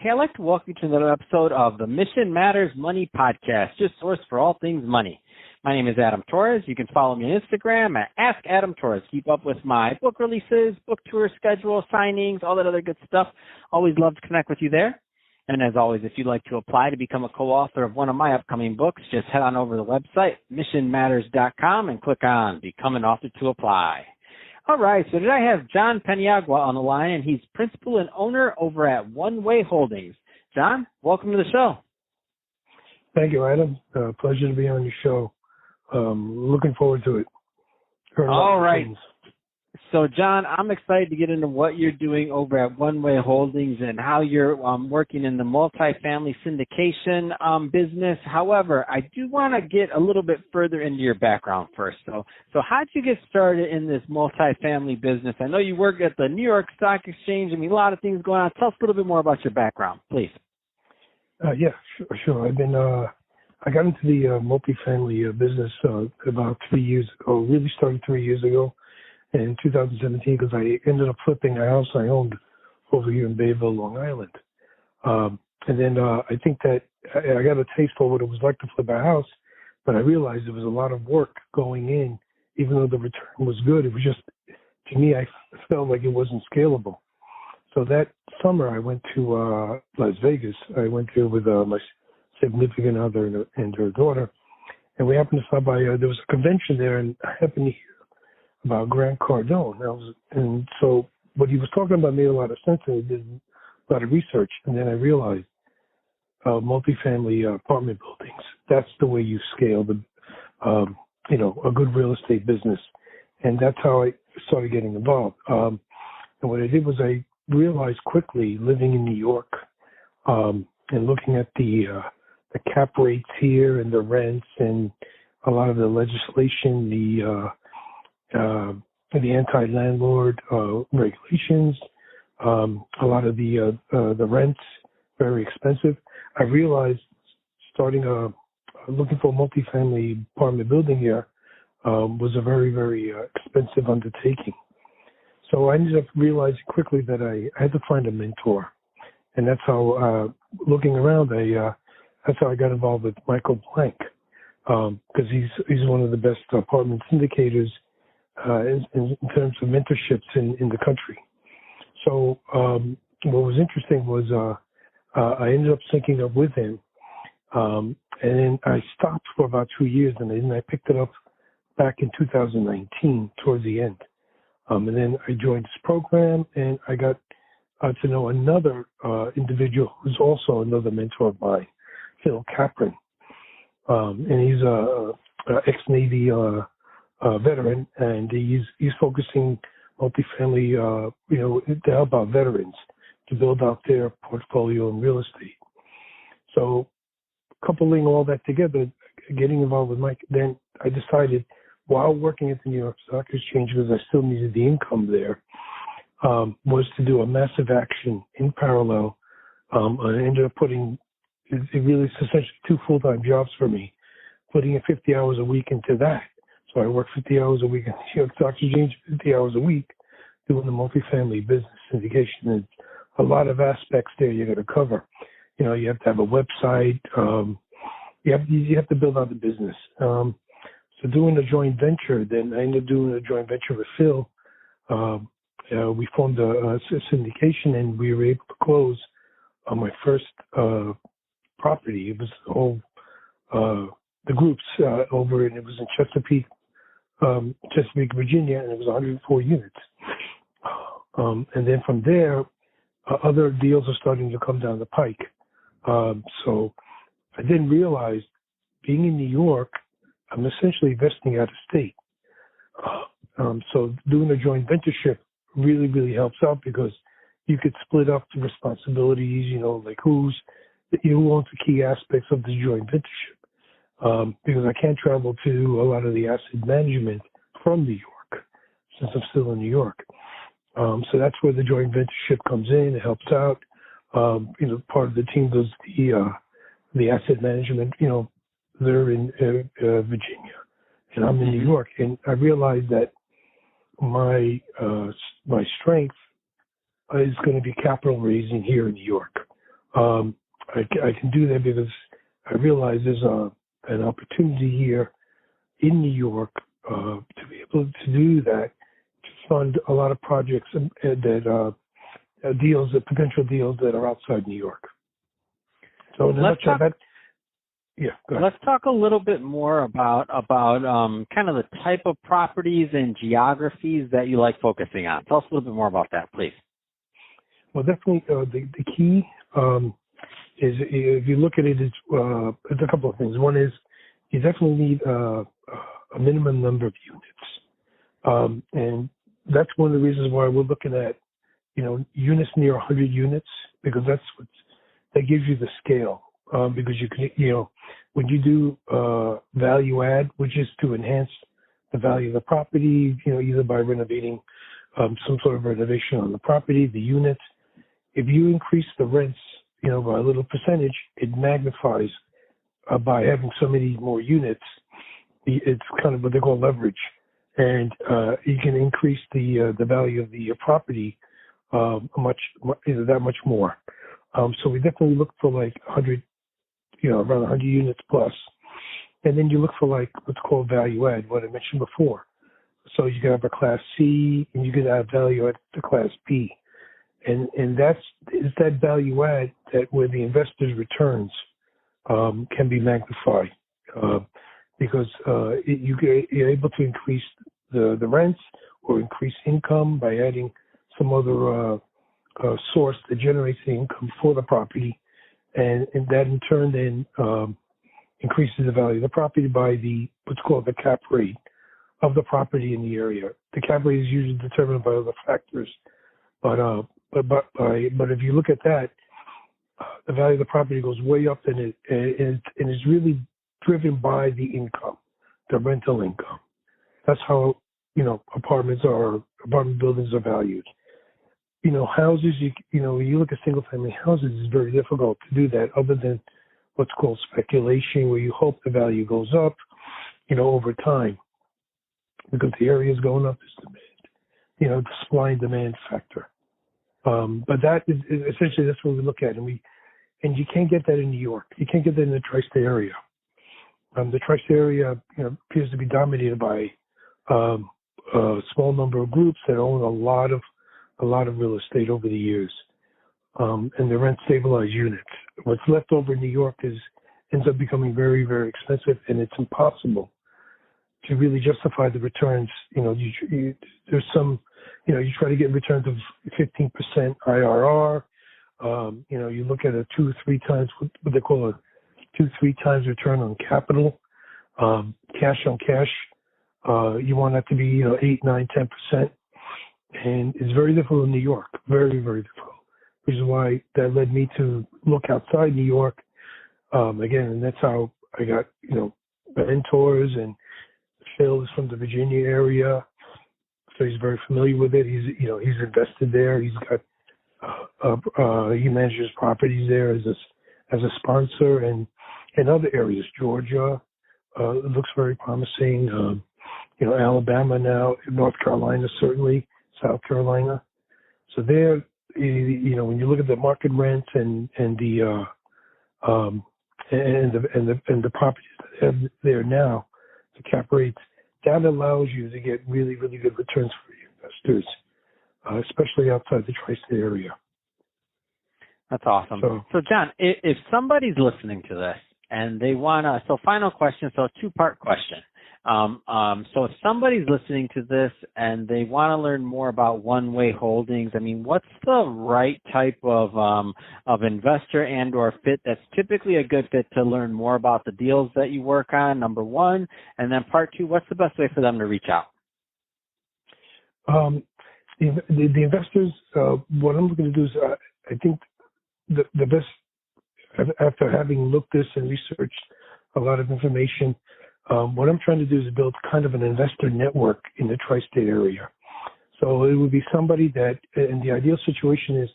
Hey, I'd like to welcome you to another episode of the Mission Matters Money Podcast, your source for all things money. My name is Adam Torres. You can follow me on Instagram at Ask Adam Torres. Keep up with my book releases, book tour schedule, signings, all that other good stuff. Always love to connect with you there. And as always, if you'd like to apply to become a co-author of one of my upcoming books, just head on over to the website, missionmatters.com, and click on Become an Author to apply. All right, so today I have John Paniagua on the line, and he's principal and owner over at One Way Holdings. John, welcome to the show. Thank you, Adam. Pleasure to be on your show. Looking forward to it. All right. So, John, I'm excited to get into what you're doing over at One Way Holdings and how you're working in the multifamily syndication business. However, I do want to get a little bit further into your background first. So how'd you get started in this multifamily business? I know you work at the New York Stock Exchange. I mean, a lot of things going on. Tell us a little bit more about your background, please. Yeah, sure. I got into the multifamily business about 3 years ago. Really started 3 years ago. In 2017, because I ended up flipping a house I owned over here in Bayville, Long Island. And then I think that I got a taste for what it was like to flip a house, but I realized there was a lot of work going in, even though the return was good. It was just, to me, I felt like it wasn't scalable. So that summer I went to Las Vegas. I went there with my significant other and her daughter, and we happened to stop by, there was a convention there, and I happened to hear about Grant Cardone. And so what he was talking about made a lot of sense, and I did a lot of research. And then I realized multifamily apartment buildings, that's the way you scale a good real estate business. And that's how I started getting involved. And what I did was I realized quickly, living in New York and looking at the cap rates here and the rents and a lot of the legislation, the anti-landlord regulations, a lot of the rents, very expensive. I realized starting looking for a multifamily apartment building here was a very, very expensive undertaking. So I ended up realizing quickly that I had to find a mentor. And that's how, looking around, that's how I got involved with Michael Blank, because he's one of the best apartment syndicators in terms of mentorships in the country. So what was interesting was I ended up syncing up with him, and then I stopped for about 2 years, and then I picked it up back in 2019 towards the end. And then I joined this program, and I got to know another individual who's also another mentor of mine, Phil Capron, and he's a ex-Navy veteran, and he's focusing multifamily, to help out veterans to build out their portfolio in real estate. So coupling all that together, getting involved with Mike, then I decided while working at the New York Stock Exchange, because I still needed the income there, was to do a massive action in parallel. I ended up putting, essentially 2 full-time jobs for me, putting in 50 hours a week into that. So I work 50 hours a week at the New York Stock Exchange, 50 hours a week doing the multifamily business syndication. And a lot of aspects there you got to cover. You have to have a website. You have to build out the business. So doing a joint venture, then I ended up doing a joint venture with Phil. We formed a syndication, and we were able to close on my first property. It was the whole the groups over, and it was in Chesapeake, Virginia, and it was 104 units. And then from there, other deals are starting to come down the pike. So I didn't realize, being in New York, I'm essentially investing out of state. So doing a joint ventureship really, really helps out, because you could split up the responsibilities, like who owns the key aspects of the joint ventureship. Because I can't travel to a lot of the asset management from New York, since I'm still in New York. So that's where the joint ventureship comes in. It helps out. Part of the team does the asset management. They're in Virginia, and I'm in New York. And I realized that my strength is going to be capital raising here in New York. I can do that because I realize there's an opportunity here in New York to be able to do that, to fund a lot of projects that deals, potential deals that are outside New York. So in a nutshell, go ahead. Let's talk a little bit more about kind of the type of properties and geographies that you like focusing on. Tell us a little bit more about that, please. Well, definitely the key is, if you look at it, it's a couple of things. One is you definitely need a minimum number of units, and that's one of the reasons why we're looking at units near 100 units, because that gives you the scale. Because you can, when you do value add, which is to enhance the value of the property, either by renovating some sort of renovation on the property, the units. If you increase the rents, by a little percentage, it magnifies by having so many more units. It's kind of what they call leverage, and you can increase the value of the property that much more. So we definitely look for like 100. Around 100 units plus. And then you look for like what's called value add, what I mentioned before. So you can have a class C and you can add value add to class B. And it's that value add that where the investor's returns can be magnified because you're able to increase the rents or increase income by adding some other source that generates the income for the property. And that in turn then increases the value of the property by what's called the cap rate of the property in the area. The cap rate is usually determined by other factors, but if you look at that, the value of the property goes way up, and it's really driven by the income, the rental income. That's how apartment buildings are valued. Houses, when you look at single-family houses, it's very difficult to do that other than what's called speculation, where you hope the value goes up, over time, because the area is going up, there's demand, the supply and demand factor. But that is essentially, that's what we look at, and you can't get that in New York. You can't get that in the tri-state area. The tri-state area, appears to be dominated by a small number of groups that own a lot of real estate over the years, and the rent stabilized units. What's left over in New York ends up becoming very, very expensive, and it's impossible to really justify the returns. There's some, you try to get returns of 15% IRR. You look at a 2 or 3 times, what they call a 2-3 times return on capital, cash on cash. You want that to be 8, 9, 10%. And it's very difficult in New York, very, very difficult, which is why that led me to look outside New York. Again, and that's how I got, mentors, and Phil is from the Virginia area, so he's very familiar with it. He's invested there. He's got, he manages properties there as a sponsor, and in other areas, Georgia, it looks very promising. Alabama now, North Carolina, certainly. South Carolina. So there, when you look at the market rents and the properties that have there now, the cap rates, that allows you to get really, really good returns for your investors, especially outside the tri-state area. That's awesome. So John, if somebody's listening to this and they want to, so final question, so a 2-part question. So if somebody's listening to this and they want to learn more about one-way holdings, what's the right type of investor and or fit that's typically a good fit to learn more about the deals that you work on, number 1, and then part 2, what's the best way for them to reach out? The investors, what I'm looking to do is, I think the best, after having looked this and researched a lot of information, what I'm trying to do is build kind of an investor network in the tri-state area. So it would be somebody that, and the ideal situation is,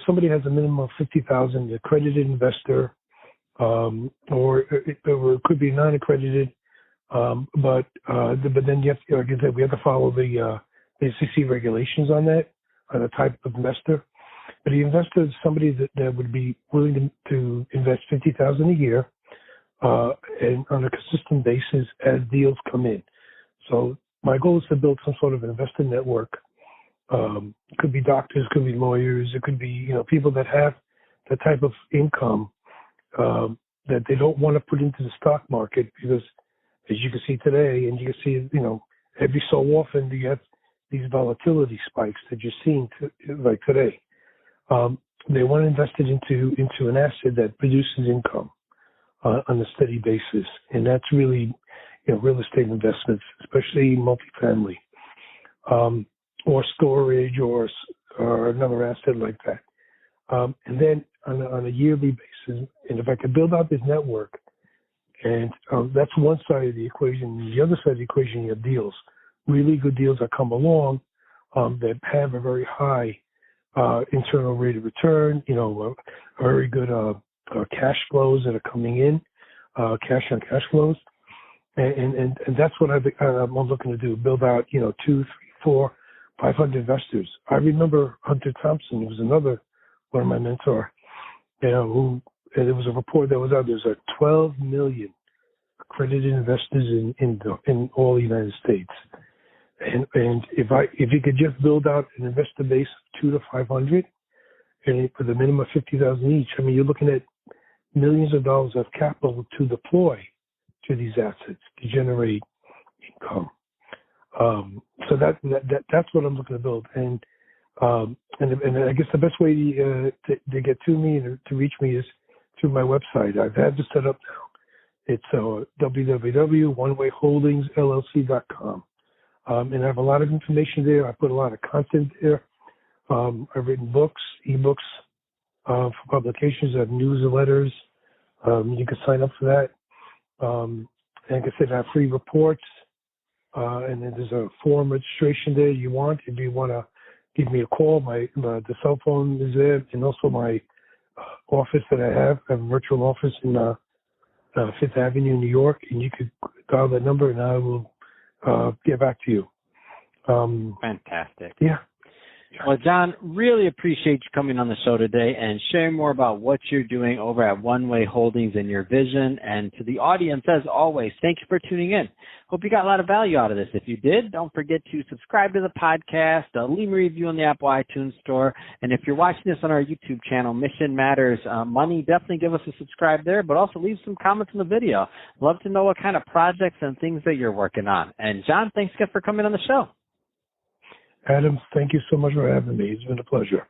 somebody has a minimum of $50,000, accredited investor, or it could be non-accredited, but then you have to, like I said, we have to follow the SEC regulations on that, on the type of investor. But the investor is somebody that would be willing to invest $50,000 a year, and on a consistent basis as deals come in. So my goal is to build some sort of investor network. It could be doctors, it could be lawyers, it could be people that have the type of income that they don't want to put into the stock market, because as you can see today, and you can see every so often you have these volatility spikes that you're seeing like today. They want to invest it into an asset that produces income on a steady basis, and that's really real estate investments, especially multifamily, or storage, or another asset like that. And then on a yearly basis, and if I could build out this network, and that's one side of the equation. The other side of the equation, you have deals, really good deals that come along that have a very high internal rate of return, a very good cash flows that are coming in, cash on cash flows. And that's what I'm looking to do, build out, 2, 3, 4, 500 investors. I remember Hunter Thompson, who was another one of my mentor, who, and there was a report that was out, there's 12 million accredited investors in all the United States. And if you could just build out an investor base of 2 to 500, and with a minimum of 50,000 each, I mean, you're looking at millions of dollars of capital to deploy to these assets to generate income. So that's what I'm looking to build. And I guess the best way to get to me and to reach me is through my website. I've had this set up now. It's www.onewayholdingsllc.com. And I have a lot of information there. I put a lot of content there. I've written books, ebooks for publications. I have newsletters. You can sign up for that. And like I said, I have free reports. And then there's a form registration there you want. If you want to give me a call, the cell phone is there, and also my office that I have a virtual office in Fifth Avenue, New York, and you could dial that number, and I will get back to you. Fantastic. Yeah. Well, John, really appreciate you coming on the show today and sharing more about what you're doing over at One Way Holdings and your vision. And to the audience, as always, thank you for tuning in. Hope you got a lot of value out of this. If you did, don't forget to subscribe to the podcast, leave a review on the Apple iTunes Store. And if you're watching this on our YouTube channel, Mission Matters Money, definitely give us a subscribe there, but also leave some comments in the video. Love to know what kind of projects and things that you're working on. And John, thanks again for coming on the show. Adam, thank you so much for having me. It's been a pleasure.